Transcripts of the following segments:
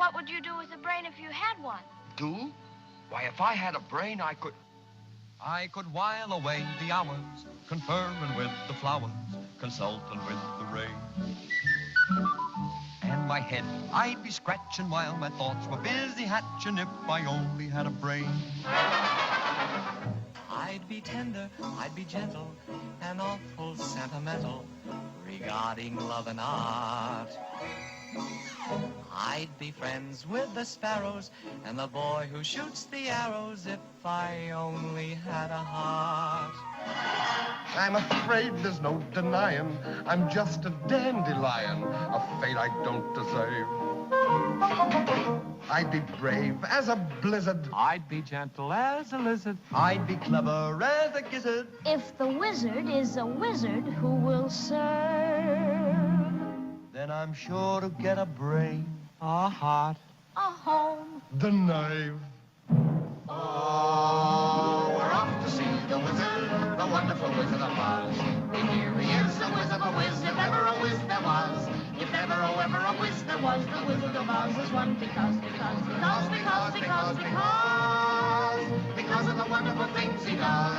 what would you do with a brain if you had one? Do? Why, if I had a brain, I could while away the hours, conferring with the flowers, consulting with the rain. And my head I'd be scratching while my thoughts were busy hatching if I only had a brain. I'd be tender, I'd be gentle, and awful sentimental regarding love and art. I'd be friends with the sparrows and the boy who shoots the arrows if I only had a heart. I'm afraid there's no denying I'm just a dandelion, a fate I don't deserve. I'd be brave as a blizzard. I'd be gentle as a lizard. I'd be clever as a gizzard. If the wizard is a wizard who will serve Then I'm sure to get a brain, a heart, a home. The knave. Oh, we're off to see the wizard, the wonderful Wizard of Oz. And here he is, the Wizard of Wiz, if ever a whiz there was. If ever, oh, ever a whiz there was, the Wizard of Oz is one because of the wonderful things he does.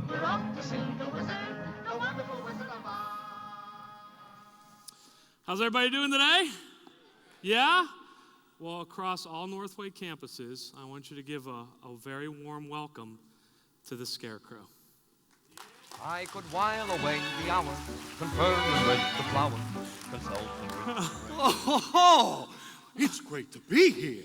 We're off to see the wizard, the wonderful Wizard of Oz. How's everybody doing today? Yeah? Well, across all Northway campuses, I want you to give a very warm welcome to the Scarecrow. I could while away the hours, conferring with the flowers, consulting with the rain. Oh, it's great to be here.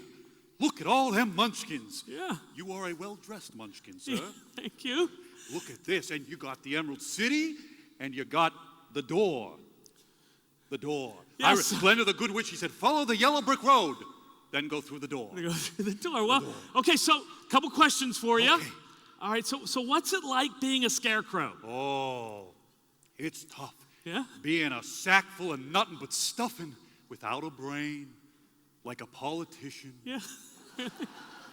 Look at all them munchkins. Yeah. You are a well-dressed munchkin, sir. Yeah, thank you. Look at this, and you got the Emerald City, and you got the door. The door. Yes. Glenda the Good Witch, she said, follow the yellow brick road, then go through the door. Go through the door. Well, okay, so a couple questions for you. Okay. All right, so what's it like being a scarecrow? Oh, it's tough. Yeah? Being a sack full of nothing but stuffing without a brain, like a politician. Yeah.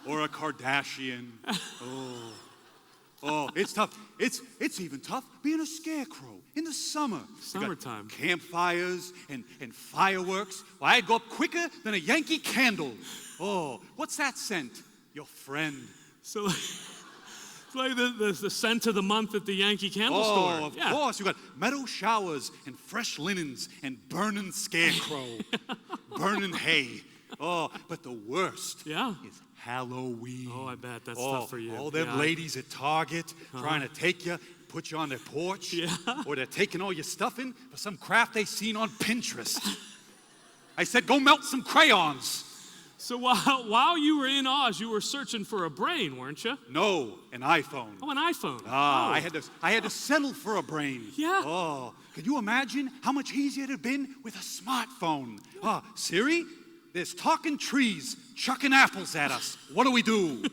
Or a Kardashian. Oh, it's tough. It's even tough being a scarecrow in the summer. Summertime. Campfires and fireworks. Well, I'd go up quicker than a Yankee candle. Oh, what's that scent? Your friend. So it's like the scent of the month at the Yankee candle store. Oh, of course. You got meadow showers and fresh linens and burning scarecrow. Burning hay. Oh, but the worst is Halloween. Oh, I bet. That's tough for you. All them ladies at Target trying to take you, put you on their porch. Yeah. Or they're taking all your stuffing for some craft they seen on Pinterest. I said, go melt some crayons. So while you were in Oz, you were searching for a brain, weren't you? No, an iPhone. Oh, an iPhone. I had to settle for a brain. Yeah. Oh, could you imagine how much easier it'd have been with a smartphone? Siri, there's talking trees chucking apples at us. What do we do?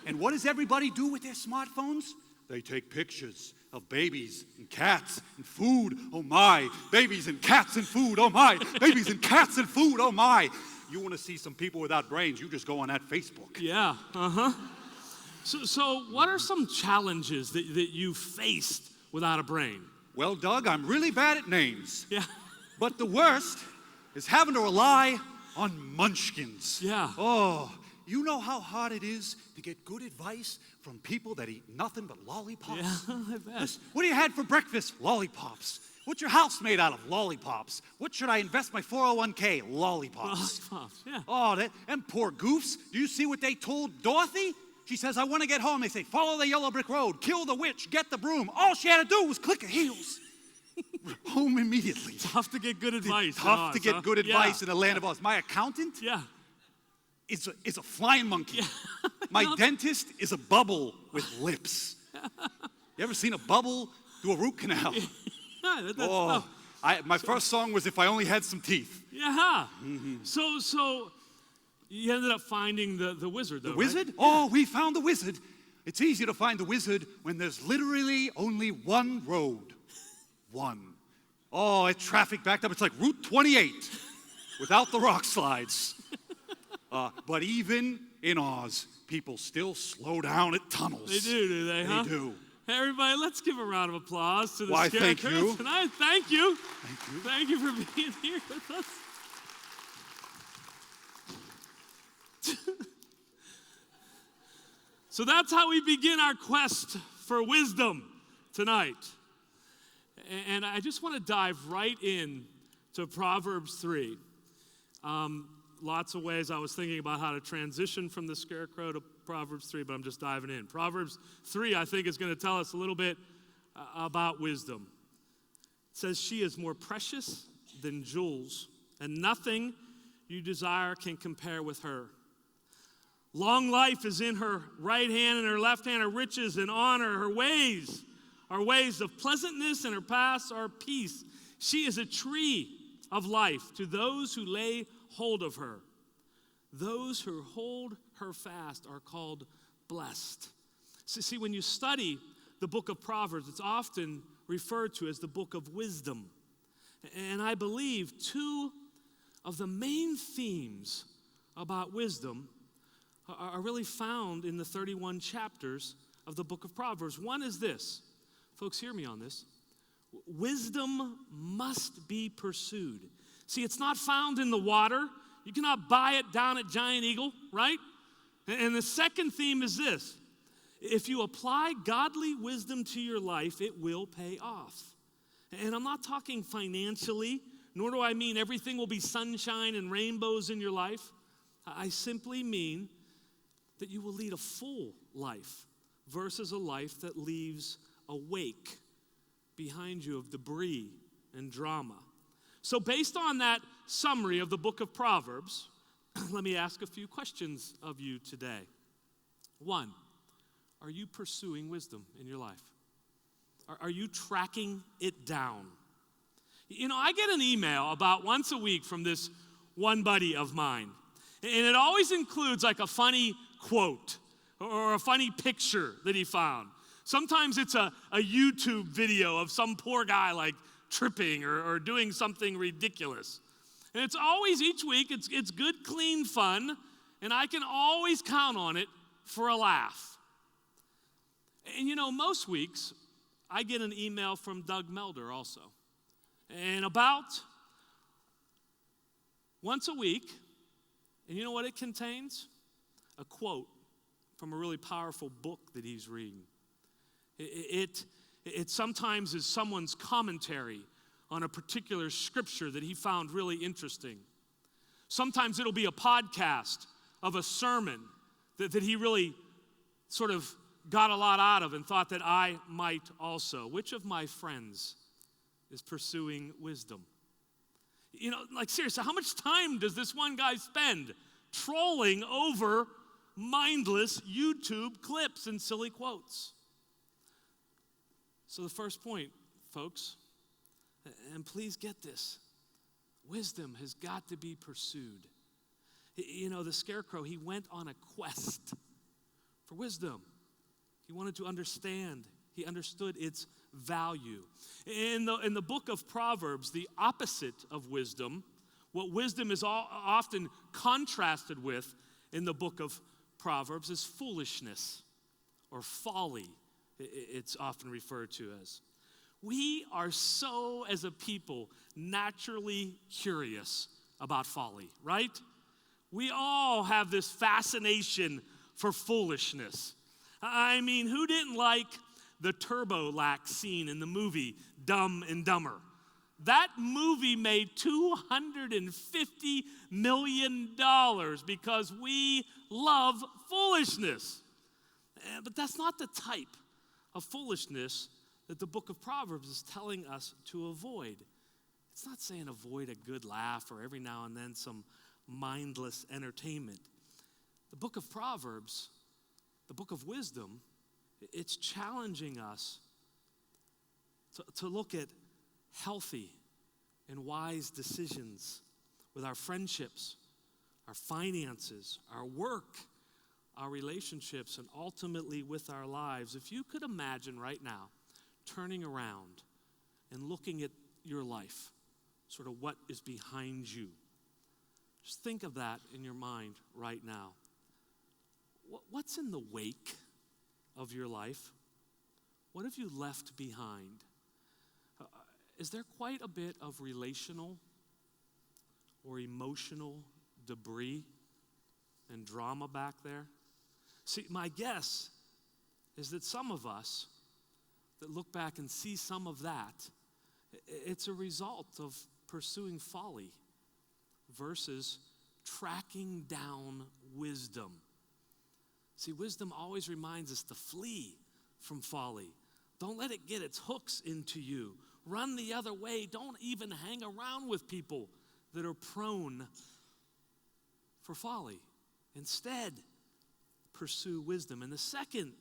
And what does everybody do with their smartphones? They take pictures of babies and cats and food. Oh my, babies and cats and food. Oh my, babies and cats and food. Oh my. You want to see some people without brains, you just go on that Facebook. Yeah, So what are some challenges that you faced without a brain? Well, Doug, I'm really bad at names. Yeah. But the worst is having to rely on munchkins. Yeah. Oh, you know how hard it is to get good advice from people that eat nothing but lollipops? Yeah, I bet. Listen, what do you had for breakfast? Lollipops. What's your house made out of? Lollipops. What should I invest my 401k? Lollipops. Lollipops, yeah. Oh, them poor goofs. Do you see what they told Dorothy? She says, I want to get home. They say, follow the yellow brick road, kill the witch, get the broom. All she had to do was click her heels. Home immediately. Tough to get good advice. Tough to get good advice in the land of Oz. My accountant is a flying monkey. Yeah. My dentist is a bubble with lips. You ever seen a bubble do a root canal? Yeah, that's tough. My first song was If I Only Had Some Teeth. Yeah. Mm-hmm. So you ended up finding the wizard, though, The wizard? Right? Oh, we found the wizard. It's easy to find the wizard when there's literally only one road. One. Oh, it's traffic backed up. It's like Route 28 without the rock slides. But even in Oz, people still slow down at tunnels. They do they? They do. Hey, everybody, let's give a round of applause to the Why, Scarecrow thank you. tonight. Thank you. Thank you. Thank you for being here with us. So that's how we begin our quest for wisdom tonight. And I just want to dive right in to Proverbs 3. Lots of ways I was thinking about how to transition from the scarecrow to Proverbs 3, but I'm just diving in. Proverbs 3, I think, is going to tell us a little bit about wisdom. It says, she is more precious than jewels, and nothing you desire can compare with her. Long life is in her right hand, and her left hand are riches and honor. Her ways are ways of pleasantness, and her paths are peace. She is a tree of life to those who lay hold of her. Those who hold her fast are called blessed. So, see, when you study the book of Proverbs, it's often referred to as the book of wisdom. And I believe two of the main themes about wisdom are really found in the 31 chapters of the book of Proverbs. One is this. Folks, hear me on this. Wisdom must be pursued. See, it's not found in the water. You cannot buy it down at Giant Eagle, right? And the second theme is this. If you apply godly wisdom to your life, it will pay off. And I'm not talking financially, nor do I mean everything will be sunshine and rainbows in your life. I simply mean that you will lead a full life versus a life that leaves a wake behind you of debris and drama. So based on that summary of the book of Proverbs, let me ask a few questions of you today. One, are you pursuing wisdom in your life? Are you tracking it down? You know, I get an email about once a week from this one buddy of mine, and it always includes like a funny quote or a funny picture that he found. Sometimes it's a YouTube video of some poor guy like tripping or doing something ridiculous. And it's always, each week, it's good, clean fun, and I can always count on it for a laugh. And you know, most weeks, I get an email from Doug Melder also. And about once a week, and you know what it contains? A quote from a really powerful book that he's reading. It sometimes is someone's commentary on a particular scripture that he found really interesting. Sometimes it'll be a podcast of a sermon that he really sort of got a lot out of and thought that I might also. Which of my friends is pursuing wisdom? You know, like seriously, how much time does this one guy spend trolling over mindless YouTube clips and silly quotes? So the first point, folks, and please get this, wisdom has got to be pursued. You know, the scarecrow, he went on a quest for wisdom. He wanted to understand. He understood its value. In the book of Proverbs, the opposite of wisdom, what wisdom is often contrasted with in the book of Proverbs is foolishness or folly. It's often referred to as. We are so, as a people, naturally curious about folly, right? We all have this fascination for foolishness. I mean, who didn't like the turbo lack scene in the movie Dumb and Dumber? That movie made $250 million because we love foolishness. But that's not the type of foolishness that the book of Proverbs is telling us to avoid. It's not saying avoid a good laugh or every now and then some mindless entertainment. The book of Proverbs, the book of wisdom, it's challenging us to look at healthy and wise decisions with our friendships, our finances, our work, our relationships, and ultimately with our lives. If you could imagine right now turning around and looking at your life, sort of what is behind you. Just think of that in your mind right now. What's in the wake of your life? What have you left behind? Is there quite a bit of relational or emotional debris and drama back there? See, my guess is that some of us that look back and see some of that, it's a result of pursuing folly versus tracking down wisdom. See, wisdom always reminds us to flee from folly. Don't let it get its hooks into you. Run the other way. Don't even hang around with people that are prone for folly. Instead, pursue wisdom. And the second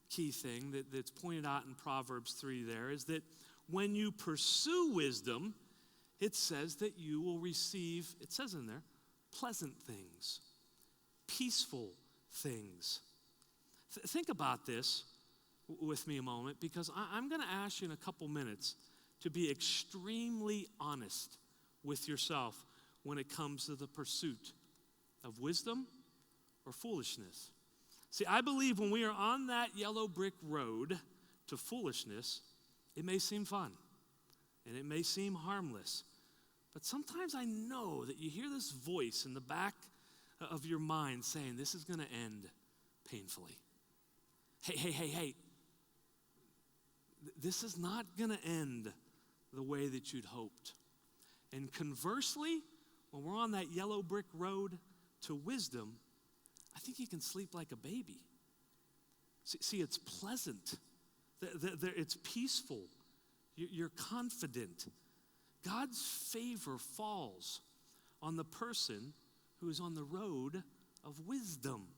key thing that's pointed out in Proverbs 3 there is that when you pursue wisdom, it says that you will receive, it says in there, pleasant things, peaceful things. Think about this with me a moment, because I'm going to ask you in a couple minutes to be extremely honest with yourself when it comes to the pursuit of wisdom or foolishness. See, I believe when we are on that yellow brick road to foolishness, it may seem fun and it may seem harmless, but sometimes I know that you hear this voice in the back of your mind saying, this is going to end painfully. Hey, this is not going to end the way that you'd hoped. And conversely, when we're on that yellow brick road to wisdom, I think you can sleep like a baby. See, it's pleasant. It's peaceful. You're confident. God's favor falls on the person who is on the road of wisdom.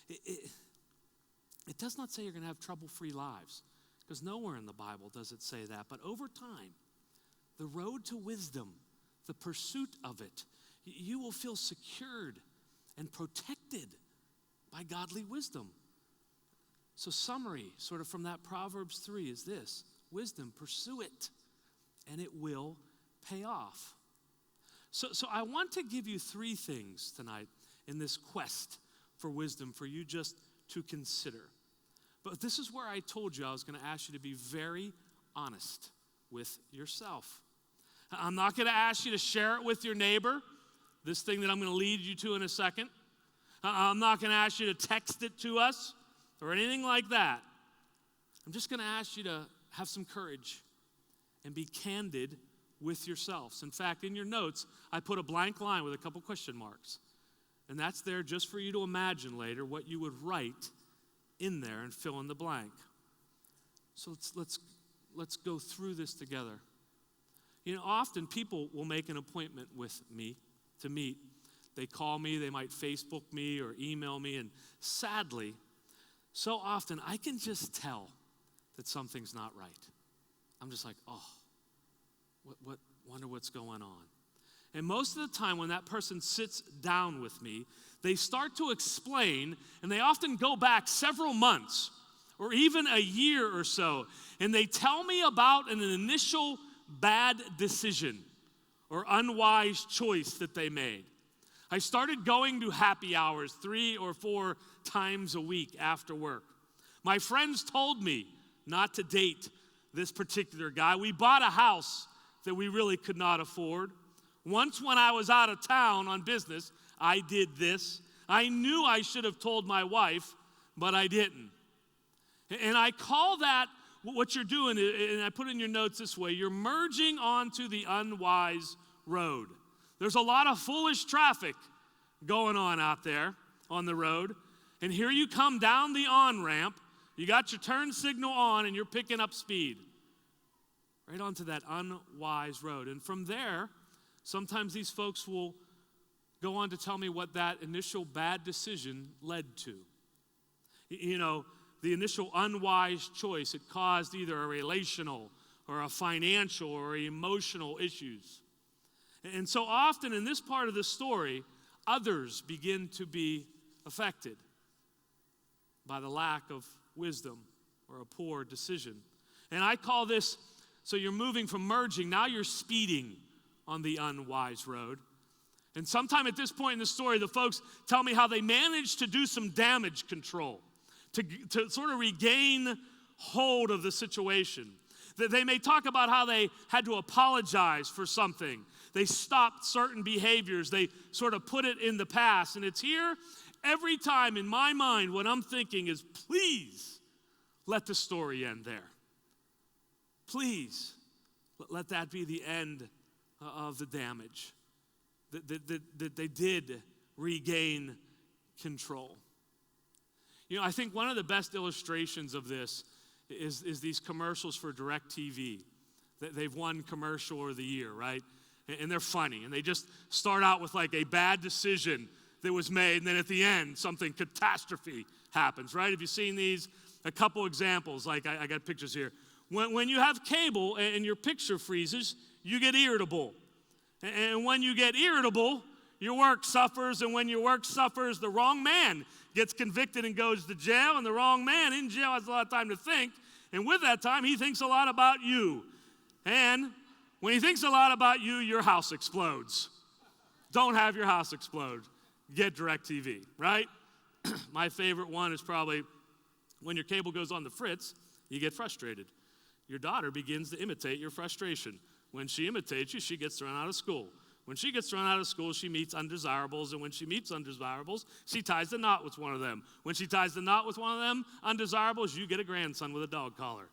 It does not say you're going to have trouble-free lives, because nowhere in the Bible does it say that. But over time, the road to wisdom, the pursuit of it, you will feel secured and protected by godly wisdom. So summary, sort of from that Proverbs 3 is this: wisdom, pursue it, and it will pay off. So I want to give you three things tonight in this quest for wisdom for you just to consider. But this is where I told you I was going to ask you to be very honest with yourself. I'm not going to ask you to share it with your neighbor, this thing that I'm going to lead you to in a second. I'm not going to ask you to text it to us or anything like that. I'm just going to ask you to have some courage and be candid with yourselves. In fact, in your notes, I put a blank line with a couple question marks. And that's there just for you to imagine later what you would write in there and fill in the blank. So let's go through this together. You know, often people will make an appointment with me to meet. They call me, they might Facebook me or email me, and sadly, so often I can just tell that something's not right. I'm just like, wonder what's going on. And most of the time when that person sits down with me, they start to explain, and they often go back several months or even a year or so, and they tell me about an initial bad decision or unwise choice that they made. I started going to happy hours 3 or 4 times a week after work. My friends told me not to date this particular guy. We bought a house that we really could not afford. Once when I was out of town on business, I did this. I knew I should have told my wife, but I didn't. And I call that what you're doing, and I put in your notes this way: you're merging onto the unwise road. There's a lot of foolish traffic going on out there on the road. And here you come down the on-ramp. You got your turn signal on, and you're picking up speed right onto that unwise road. And from there, sometimes these folks will go on to tell me what that initial bad decision led to. You know, the initial unwise choice, it caused either a relational or a financial or emotional issues. And so often in this part of the story, others begin to be affected by the lack of wisdom or a poor decision. And I call this, so you're moving from merging, now you're speeding on the unwise road. And sometime at this point in the story, the folks tell me how they managed to do some damage control to sort of regain hold of the situation. That they may talk about how they had to apologize for something. They stopped certain behaviors. They sort of put it in the past. And it's here every time in my mind what I'm thinking is, please let the story end there. Please let that be the end of the damage. That they did regain control. You know, I think one of the best illustrations of this is these commercials for DirecTV. They've won commercial of the year, right? And they're funny. And they just start out with like a bad decision that was made, and then at the end, something catastrophe happens, right? Have you seen these? A couple examples, like I got pictures here. When you have cable and your picture freezes, you get irritable. And when you get irritable, your work suffers, and when your work suffers, the wrong man gets convicted and goes to jail, and the wrong man in jail has a lot of time to think, and with that time, he thinks a lot about you. And when he thinks a lot about you, your house explodes. Don't have your house explode. Get DirecTV, right? My favorite one is probably when your cable goes on the fritz, you get frustrated. Your daughter begins to imitate your frustration. When she imitates you, she gets thrown out of school. When she gets thrown out of school, she meets undesirables, and when she meets undesirables, she ties the knot with one of them. When she ties the knot with one of them undesirables, you get a grandson with a dog collar.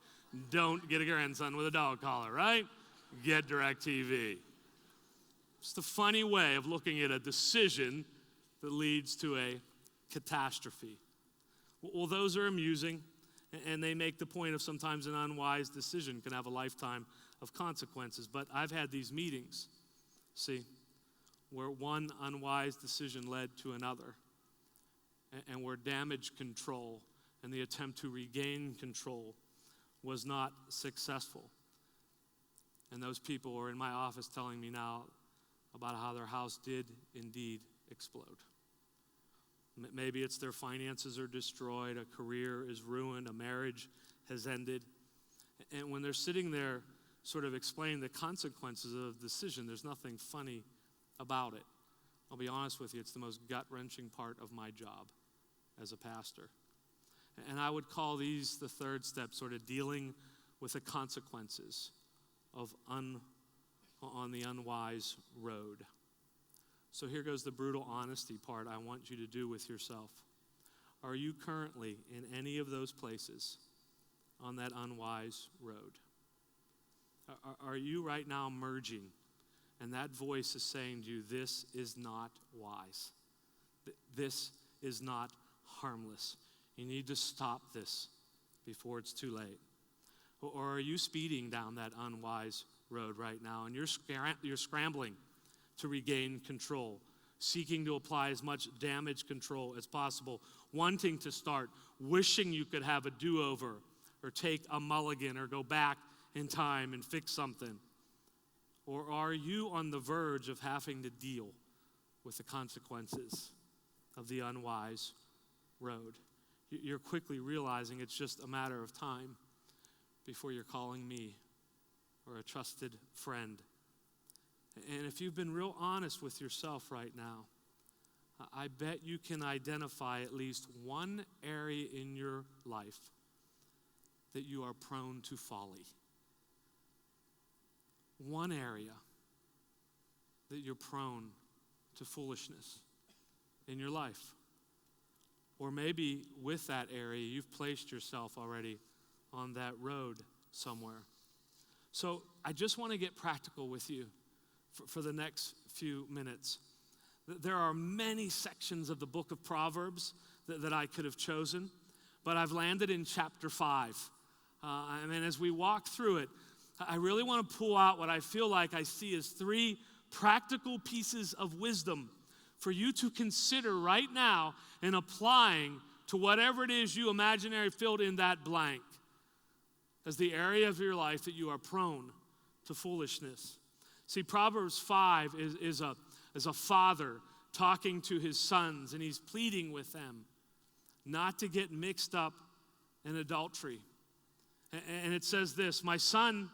Don't get a grandson with a dog collar, right? Get DirecTV. It's the funny way of looking at a decision that leads to a catastrophe. Well, those are amusing, and they make the point of sometimes an unwise decision can have a lifetime of consequences. But I've had these meetings, see, where one unwise decision led to another, and where damage control and the attempt to regain control was not successful. And those people are in my office telling me now about how their house did indeed explode. Maybe it's their finances are destroyed, a career is ruined, a marriage has ended. And when they're sitting there sort of explaining the consequences of the decision, there's nothing funny about it. I'll be honest with you, it's the most gut-wrenching part of my job as a pastor. And I would call these the third step, sort of dealing with the consequences of on the unwise road. So here goes the brutal honesty part I want you to do with yourself. Are you currently in any of those places on that unwise road? Are you right now merging, and that voice is saying to you, this is not wise. This is not harmless. You need to stop this before it's too late. Or are you speeding down that unwise road right now, and you're scrambling to regain control, seeking to apply as much damage control as possible, wanting to start, wishing you could have a do-over or take a mulligan or go back in time and fix something? Or are you on the verge of having to deal with the consequences of the unwise road? You're quickly realizing it's just a matter of time before you're calling me or a trusted friend. And if you've been real honest with yourself right now, I bet you can identify at least one area in your life that you are prone to folly. One area that you're prone to foolishness in your life. Or maybe with that area, you've placed yourself already on that road somewhere. So I just want to get practical with you for the next few minutes. There are many sections of the book of Proverbs that I could have chosen, but I've landed in chapter 5. As we walk through it, I really want to pull out what I feel like I see as 3 practical pieces of wisdom for you to consider right now and applying to whatever it is you imaginary filled in that blank as the area of your life that you are prone to foolishness. See, Proverbs 5 is a father talking to his sons, and he's pleading with them not to get mixed up in adultery. And it says this, "My son,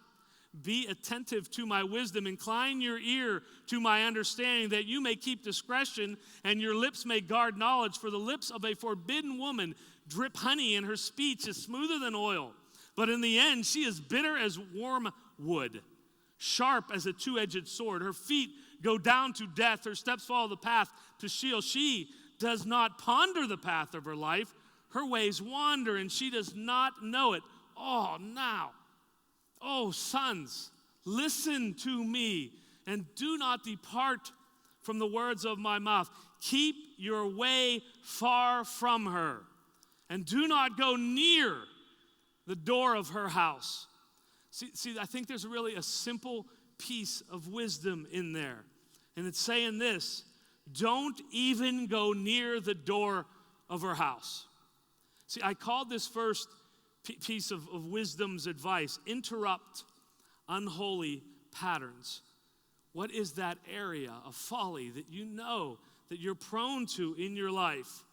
be attentive to my wisdom. Incline your ear to my understanding, that you may keep discretion and your lips may guard knowledge. For the lips of a forbidden woman drip honey, and her speech is smoother than oil. But in the end, she is bitter as warm wood, sharp as a two-edged sword. Her feet go down to death. Her steps follow the path to Sheol. She does not ponder the path of her life, her ways wander, and she does not know it. Oh, now. Oh, sons, listen to me, and do not depart from the words of my mouth. Keep your way far from her, and do not go near the door of her house. See, I think there's really a simple piece of wisdom in there. And it's saying this: don't even go near the door of her house. See, I called this first piece of wisdom's advice, interrupt unholy patterns. What is that area of folly that you know that you're prone to in your life?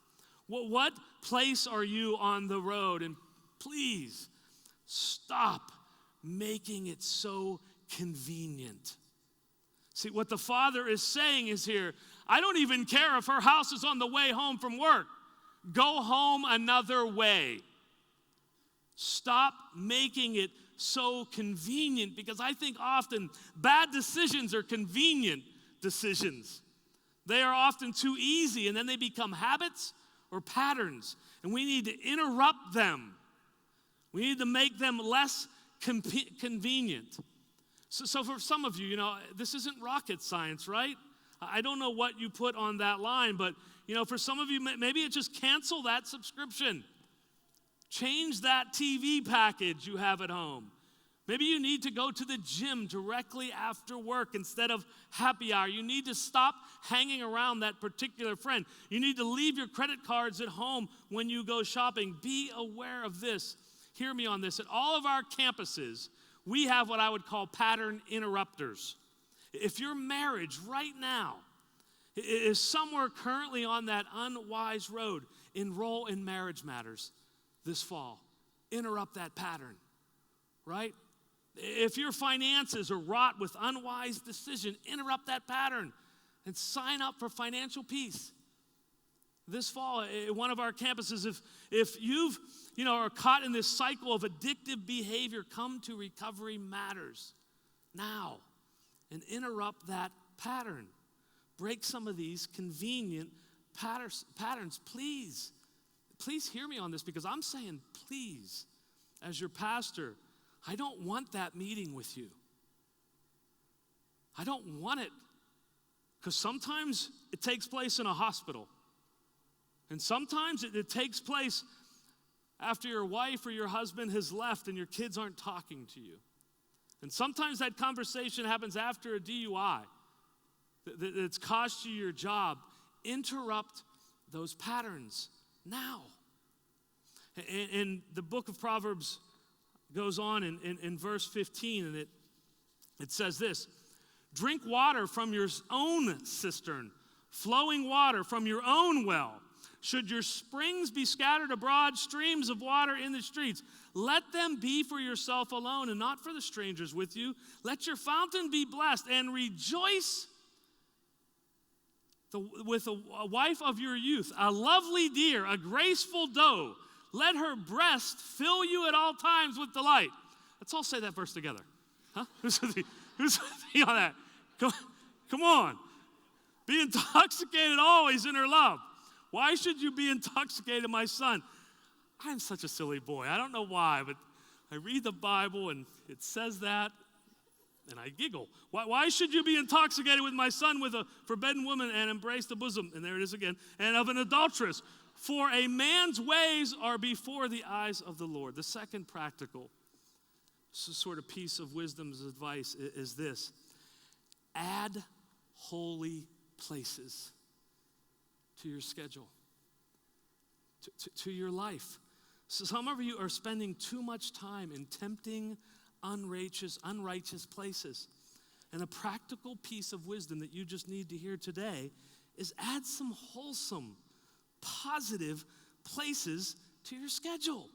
What place are you on the road? And please stop making it so convenient. See, what the Father is saying is here, I don't even care if her house is on the way home from work. Go home another way. Stop making it so convenient, because I think often bad decisions are convenient decisions. They are often too easy, and then they become habits or patterns, and we need to interrupt them. We need to make them less convenient. So for some of you, this isn't rocket science, right? I don't know what you put on that line, but, for some of you, maybe it's just cancel that subscription. Change that TV package you have at home. Maybe you need to go to the gym directly after work instead of happy hour. You need to stop hanging around that particular friend. You need to leave your credit cards at home when you go shopping. Be aware of this. Hear me on this. At all of our campuses, we have what I would call pattern interrupters. If your marriage right now is somewhere currently on that unwise road, enroll in Marriage Matters this fall. Interrupt that pattern, right? If your finances are wrought with unwise decision, interrupt that pattern and sign up for financial peace. This fall, at one of our campuses, if you've, are caught in this cycle of addictive behavior, come to Recovery Matters now and interrupt that pattern. Break some of these convenient patterns. Please hear me on this, because I'm saying please, as your pastor, I don't want that meeting with you. I don't want it, because sometimes it takes place in a hospital. And sometimes it takes place after your wife or your husband has left and your kids aren't talking to you. And sometimes that conversation happens after a DUI that's cost you your job. Interrupt those patterns now. And the book of Proverbs goes on in verse 15, and it says this: drink water from your own cistern, flowing water from your own well. Should your springs be scattered abroad, streams of water in the streets, let them be for yourself alone and not for the strangers with you. Let your fountain be blessed, and rejoice with a wife of your youth, a lovely deer, a graceful doe. Let her breast fill you at all times with delight. Let's all say that verse together. Huh? Who's with me on that? Come on. Be intoxicated always in her love. Why should you be intoxicated, my son? I'm such a silly boy. I don't know why, but I read the Bible and it says that, and I giggle. Why should you be intoxicated with my son, with a forbidden woman, and embrace the bosom, and there it is again, and of an adulteress? For a man's ways are before the eyes of the Lord. The second practical sort of piece of wisdom's advice is this: add holy places to your schedule, to your life. So some of you are spending too much time in tempting, unrighteous places. And a practical piece of wisdom that you just need to hear today is add some wholesome, positive places to your schedule.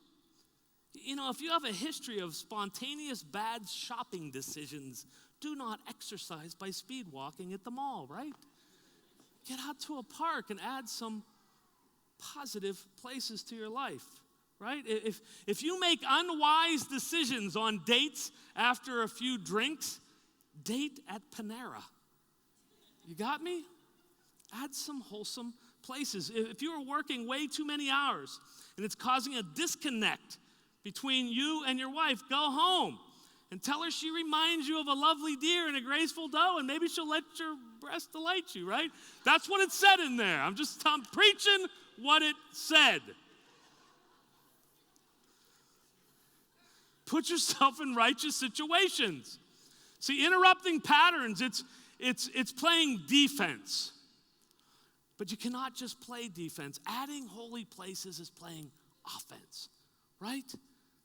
If you have a history of spontaneous bad shopping decisions, do not exercise by speed walking at the mall, right? Get out to a park and add some positive places to your life, right? If you make unwise decisions on dates after a few drinks, date at Panera. You got me? Add some wholesome places. If you are working way too many hours and it's causing a disconnect between you and your wife, go home and tell her she reminds you of a lovely deer and a graceful doe, and maybe she'll let your breast delight you, right? That's what it said in there. I'm preaching what it said. Put yourself in righteous situations. See, interrupting patterns, it's playing defense. But you cannot just play defense. Adding holy places is playing offense, right?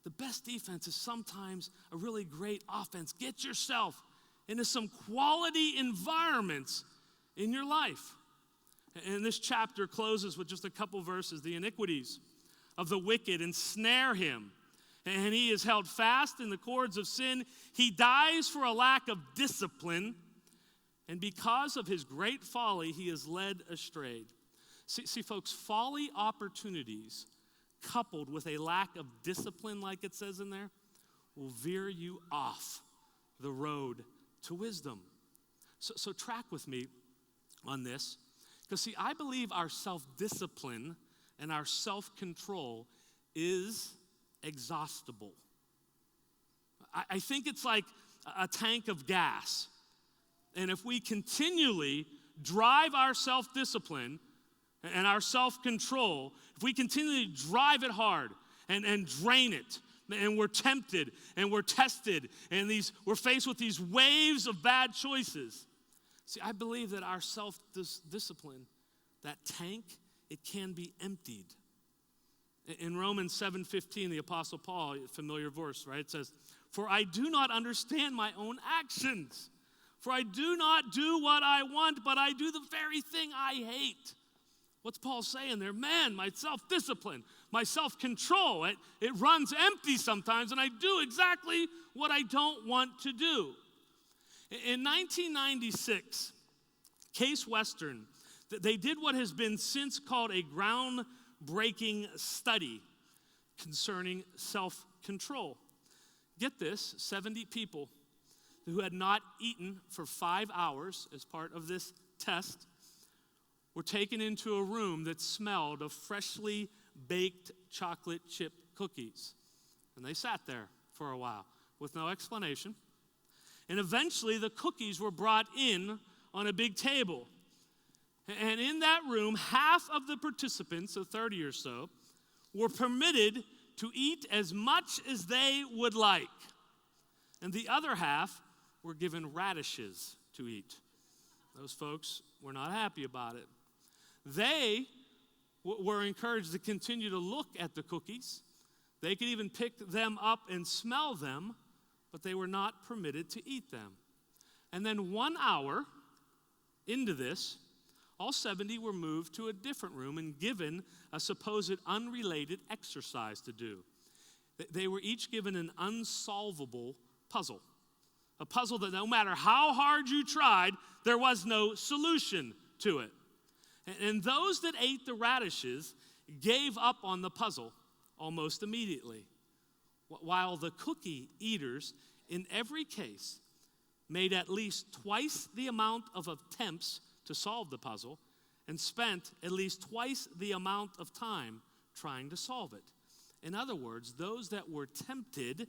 The best defense is sometimes a really great offense. Get yourself into some quality environments in your life. And this chapter closes with just a couple verses. The iniquities of the wicked ensnare him, and he is held fast in the cords of sin. He dies for a lack of discipline, and because of his great folly, he is led astray. See, folks, folly opportunities coupled with a lack of discipline, like it says in there, will veer you off the road to wisdom. So track with me on this. Because, see, I believe our self-discipline and our self-control is exhaustible. I think it's like a tank of gas. And if we continually drive our self-discipline and our self-control, if we continually drive it hard and drain it, and we're tempted and we're tested and we're faced with these waves of bad choices. See, I believe that our self-discipline, that tank, it can be emptied. In Romans 7:15, the Apostle Paul, a familiar verse, right? It says, "For I do not understand my own actions. For I do not do what I want, but I do the very thing I hate." What's Paul saying there? Man, my self-discipline, my self-control, it runs empty sometimes, and I do exactly what I don't want to do. In 1996, Case Western, they did what has been since called a groundbreaking study concerning self-control. Get this, 70 people who had not eaten for 5 hours as part of this test were taken into a room that smelled of freshly baked chocolate chip cookies. And they sat there for a while with no explanation. And eventually the cookies were brought in on a big table. And in that room, half of the participants, so 30 or so, were permitted to eat as much as they would like. And the other half were given radishes to eat. Those folks were not happy about it. They were encouraged to continue to look at the cookies. They could even pick them up and smell them, but they were not permitted to eat them. And then 1 hour into this, all 70 were moved to a different room and given a supposed unrelated exercise to do. They were each given an unsolvable puzzle. A puzzle that no matter how hard you tried, there was no solution to it. And those that ate the radishes gave up on the puzzle almost immediately, while the cookie eaters, in every case, made at least twice the amount of attempts to solve the puzzle and spent at least twice the amount of time trying to solve it. In other words, those that were tempted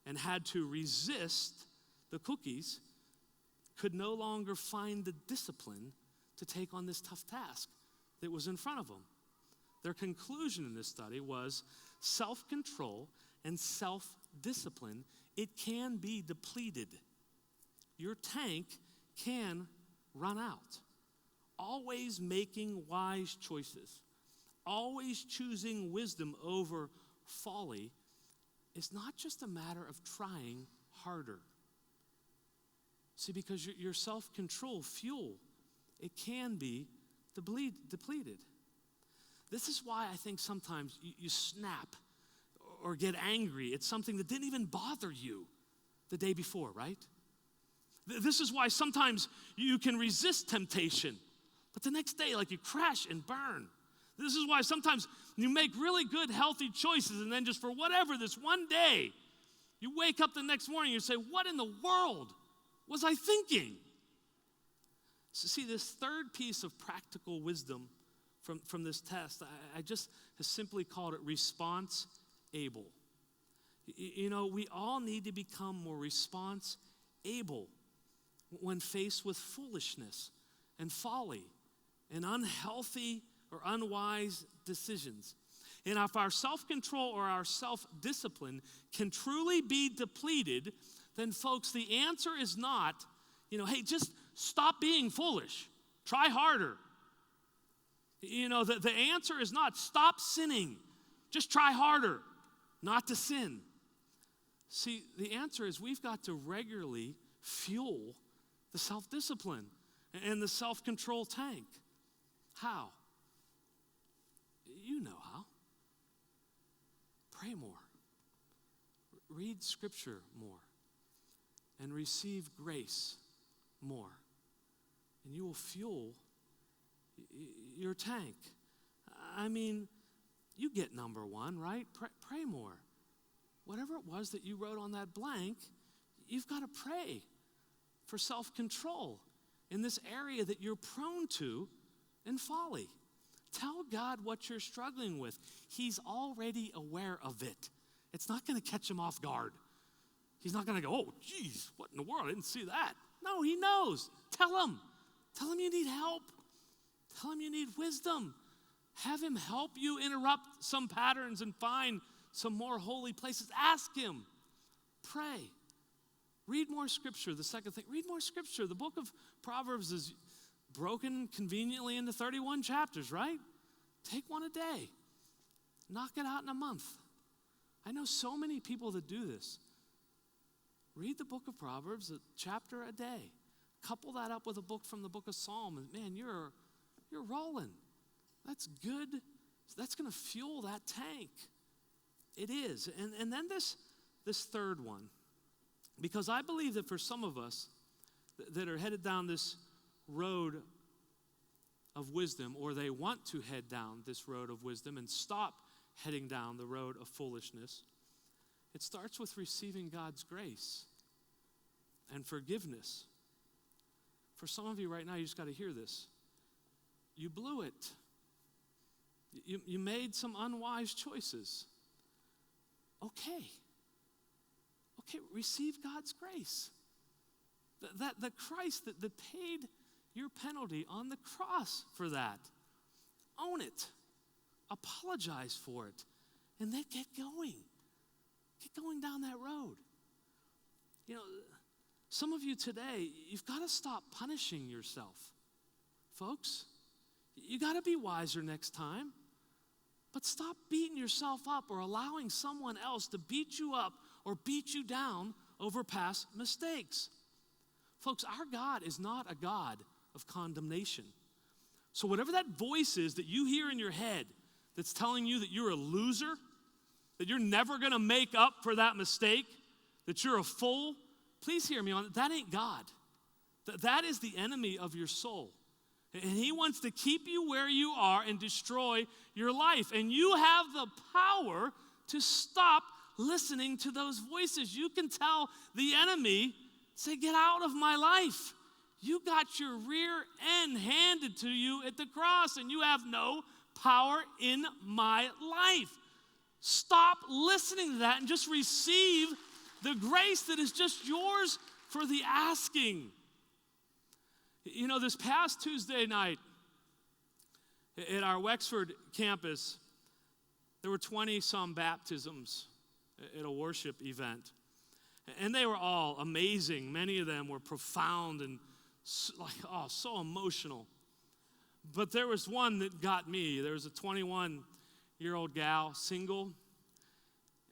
and had to resist the cookies could no longer find the discipline to take on this tough task that was in front of them. Their conclusion in this study was self-control and self-discipline, it can be depleted. Your tank can run out. Always making wise choices, always choosing wisdom over folly is not just a matter of trying harder. See, because your self-control fuel, it can be depleted. This is why I think sometimes you snap or get angry at something that didn't even bother you the day before, right? This is why sometimes you can resist temptation, but the next day, like, you crash and burn. This is why sometimes you make really good, healthy choices, and then just for whatever, this one day, you wake up the next morning and you say, what in the world was I thinking? So see, this third piece of practical wisdom from this test. I just have simply called it response able. You know, we all need to become more response able when faced with foolishness and folly and unhealthy or unwise decisions. And if our self-control or our self-discipline can truly be depleted, then folks, the answer is not, hey, just stop being foolish. Try harder. The answer is not stop sinning. Just try harder not to sin. See, the answer is we've got to regularly fuel the self-discipline and the self-control tank. How? You know how. Pray more. Read Scripture more. And receive grace more. And you will fuel your tank. I mean, you get number one, right? Pray more. Whatever it was that you wrote on that blank, you've got to pray for self-control in this area that you're prone to in folly. Tell God what you're struggling with. He's already aware of it. It's not going to catch him off guard. He's not going to go, oh, geez, what in the world? I didn't see that. No, he knows. Tell him. Tell him you need help. Tell him you need wisdom. Have him help you interrupt some patterns and find some more holy places. Ask him. Pray. Read more Scripture. The second thing, read more Scripture. The book of Proverbs is broken conveniently into 31 chapters, right? Take one a day. Knock it out in a month. I know so many people that do this. Read the book of Proverbs, a chapter a day. Couple that up with a book from the book of Psalms. Man, you're rolling. That's good. That's going to fuel that tank. It is. And then this third one. Because I believe that for some of us that are headed down this road of wisdom, or they want to head down this road of wisdom and stop heading down the road of foolishness, it starts with receiving God's grace and forgiveness. For some of you right now, you just got to hear this. You blew it. You made some unwise choices. Okay, receive God's grace. The Christ that paid your penalty on the cross for that. Own it. Apologize for it. And then get going. Get going down that road. Some of you today, you've got to stop punishing yourself. Folks, you got to be wiser next time. But stop beating yourself up or allowing someone else to beat you up or beat you down over past mistakes. Folks, our God is not a God of condemnation. So whatever that voice is that you hear in your head that's telling you that you're a loser, that you're never going to make up for that mistake, that you're a fool, please hear me on it. That ain't God. That is the enemy of your soul. And he wants to keep you where you are and destroy your life. And you have the power to stop listening to those voices. You can tell the enemy, say, get out of my life. You got your rear end handed to you at the cross, and you have no power in my life. Stop listening to that and just receive the grace that is just yours for the asking. This past Tuesday night at our Wexford campus, there were 20-some baptisms at a worship event. And they were all amazing. Many of them were profound and so emotional. But there was one that got me. There was a 21-year-old gal, single,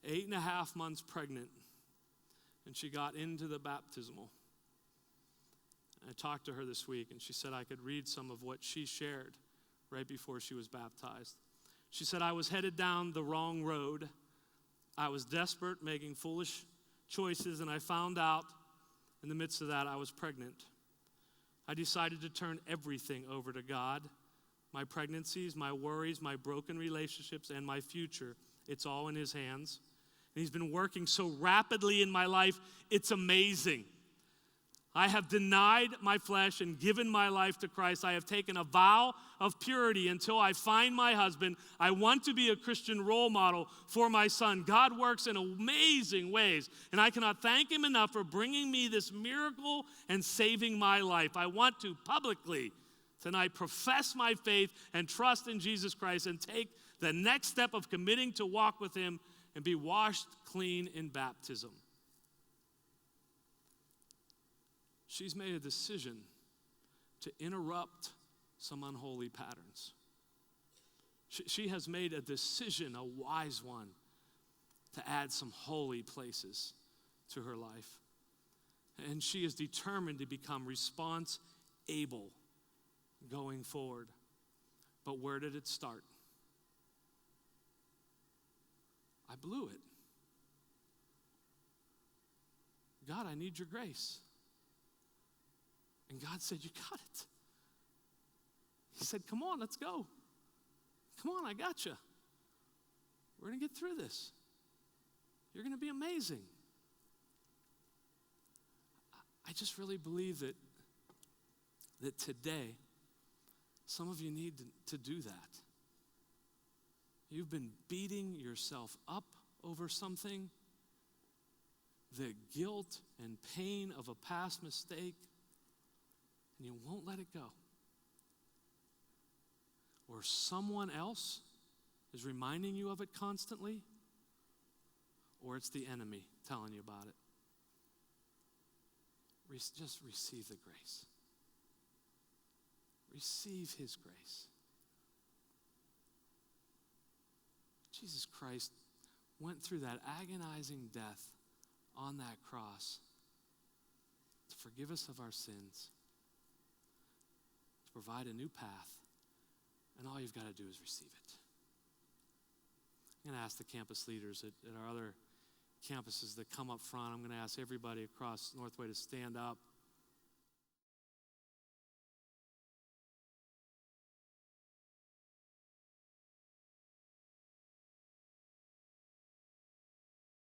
8.5 months pregnant. And she got into the baptismal. I talked to her this week, and she said I could read some of what she shared right before she was baptized. She said, I was headed down the wrong road. I was desperate, making foolish choices, and I found out in the midst of that I was pregnant. I decided to turn everything over to God. My pregnancies, my worries, my broken relationships, and my future. It's all in his hands. And he's been working so rapidly in my life, it's amazing. I have denied my flesh and given my life to Christ. I have taken a vow of purity until I find my husband. I want to be a Christian role model for my son. God works in amazing ways, and I cannot thank him enough for bringing me this miracle and saving my life. I want to publicly tonight profess my faith and trust in Jesus Christ and take the next step of committing to walk with him and be washed clean in baptism. She's made a decision to interrupt some unholy patterns. She has made a decision, a wise one, to add some holy places to her life. And she is determined to become response-able going forward. But where did it start? I blew it. God, I need your grace. And God said, you got it. He said, come on, let's go. Come on, I got you. We're going to get through this. You're going to be amazing. I just really believe that today, some of you need to do that. You've been beating yourself up over something, the guilt and pain of a past mistake, and you won't let it go. Or someone else is reminding you of it constantly, or it's the enemy telling you about it. Just receive the grace. Receive his grace. Jesus Christ went through that agonizing death on that cross to forgive us of our sins, to provide a new path, and all you've got to do is receive it. I'm going to ask the campus leaders at our other campuses that come up front. I'm going to ask everybody across Northway to stand up.